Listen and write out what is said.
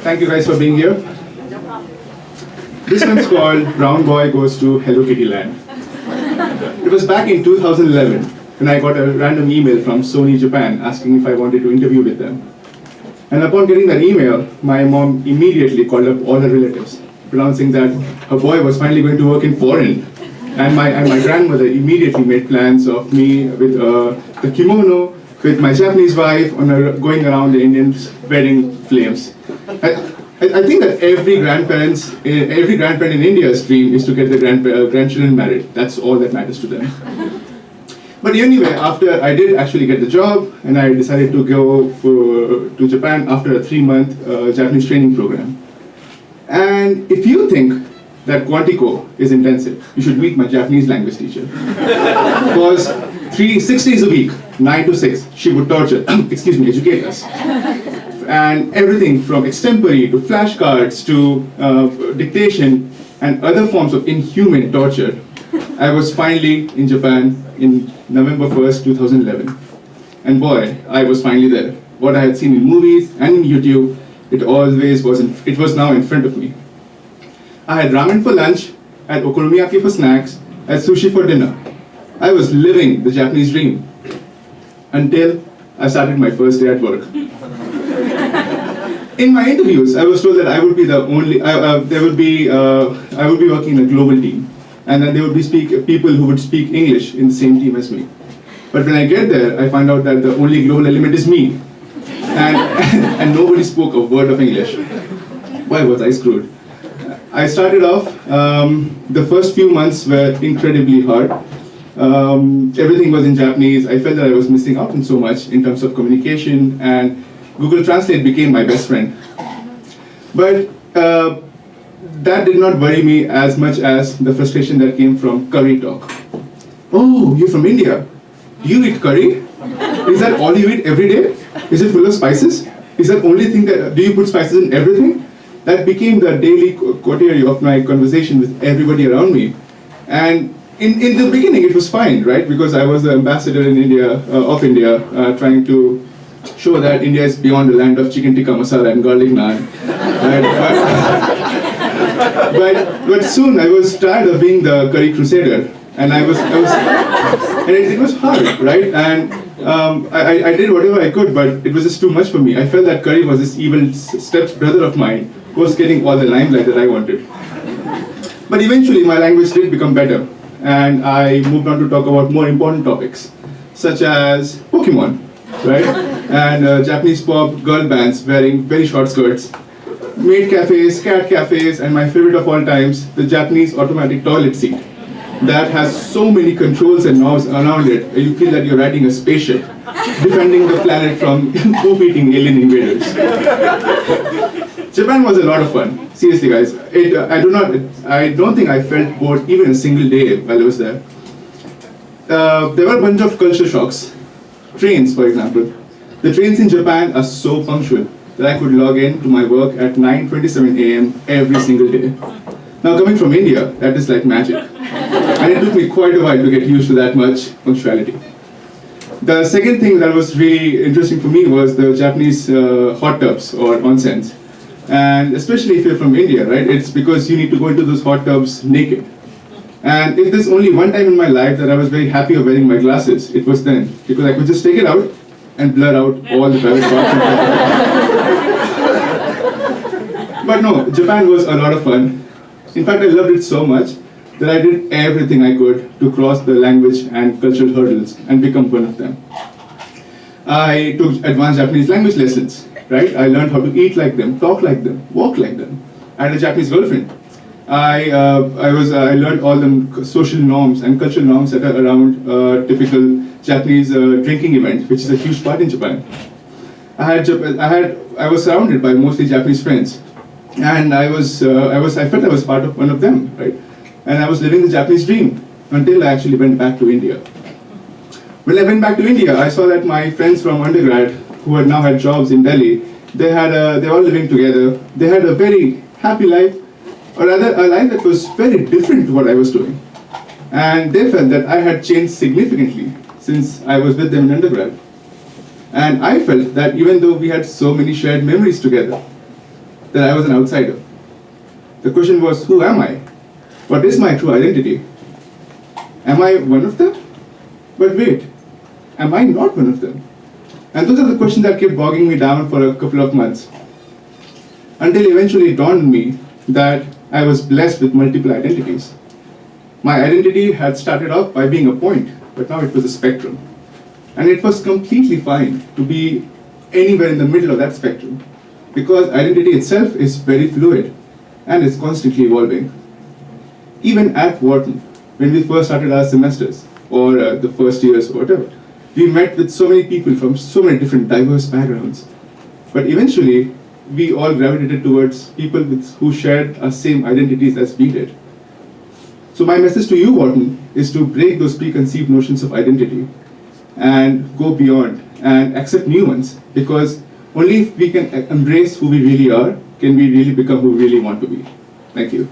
Thank you guys for being here. This one's called Brown Boy Goes to Hello Kitty Land. It was back in 2011 when I got a random email from Sony Japan asking if I wanted to interview with them. And upon getting that email, my mom immediately called up all her relatives, announcing that her boy was finally going to work in foreign. And my grandmother immediately made plans of me with the kimono, with my Japanese wife, on going around the Indians' wedding flames. I think that every grandparent in India's dream is to get their grandchildren married. That's all that matters to them. But anyway, after I did actually get the job, and I decided to go to Japan after a 3-month Japanese training program. And if you think that Quantico is intensive, you should meet my Japanese language teacher. Because 6 days a week, 9 to 6, she would torture, educate us. And everything from extempore to flashcards to dictation and other forms of inhuman torture. I was finally in Japan in November 1st, 2011. And boy, I was finally there. What I had seen in movies and in YouTube, it was now in front of me. I had ramen for lunch, I had okonomiyaki for snacks, I had sushi for dinner. I was living the Japanese dream until I started my first day at work. In my interviews, I was told that I would be the only. I would be working in a global team, and then there would be people who would speak English in the same team as me. But when I get there, I find out that the only global element is me, and nobody spoke a word of English. Why was I screwed? I started off. The first few months were incredibly hard. Everything was in Japanese. I felt that I was missing out on so much in terms of communication, and Google Translate became my best friend. But that did not worry me as much as the frustration that came from curry talk. Oh, you're from India. Do you eat curry? Is that all you eat every day? Is it full of spices? Is that only thing that, do you put spices in everything? That became the daily coterie of my conversation with everybody around me. And in the beginning it was fine, right? Because I was the ambassador in India, trying to show that India is beyond the land of chicken tikka masala and garlic naan. But soon I was tired of being the curry crusader, and and it was hard, right? And I did whatever I could, but it was just too much for me. I felt that curry was this evil step-brother of mine who was getting all the limelight that I wanted. But eventually my language did become better, and I moved on to talk about more important topics, such as Pokemon, right? And Japanese pop girl bands wearing very short skirts, maid cafes, cat cafes, and my favorite of all times, the Japanese automatic toilet seat that has so many controls and knobs around it, you feel that you're riding a spaceship, defending the planet from poop-eating alien invaders. Japan was a lot of fun. Seriously, guys. I don't think I felt bored even a single day while I was there. There were a bunch of culture shocks. Trains, for example. The trains in Japan are so punctual that I could log in to my work at 9:27 a.m. every single day. Now, coming from India, that is like magic. And it took me quite a while to get used to that much punctuality. The second thing that was really interesting for me was the Japanese hot tubs or onsens. And especially if you're from India, right? It's because you need to go into those hot tubs naked. And if there's only one time in my life that I was very happy of wearing my glasses, it was then. Because I could just take it out and blur out all the private parts. But no, Japan was a lot of fun. In fact, I loved it so much that I did everything I could to cross the language and cultural hurdles and become one of them. I took advanced Japanese language lessons, right? I learned how to eat like them, talk like them, walk like them. I had a Japanese girlfriend. I learned all the social norms and cultural norms that are around typical Japanese drinking event, which is a huge part in Japan. I was surrounded by mostly Japanese friends, and I felt I was part of one of them, right? And I was living the Japanese dream until I actually went back to India. When I went back to India, I saw that my friends from undergrad, who had now had jobs in Delhi, they were all living together. They had a very happy life, or rather a life that was very different to what I was doing. And they felt that I had changed significantly since I was with them in undergrad. And I felt that even though we had so many shared memories together, that I was an outsider. The question was, who am I? What is my true identity? Am I one of them? But wait, am I not one of them? And those are the questions that kept bogging me down for a couple of months. Until eventually it dawned on me that I was blessed with multiple identities. My identity had started off by being a point, but now it was a spectrum. And it was completely fine to be anywhere in the middle of that spectrum, because identity itself is very fluid and is constantly evolving. Even at Wharton, when we first started our semesters, or the first years or whatever, we met with so many people from so many different diverse backgrounds. But eventually, we all gravitated towards people who shared our same identities as we did. So my message to you, Wharton, is to break those preconceived notions of identity and go beyond and accept new ones, because only if we can embrace who we really are, can we really become who we really want to be. Thank you.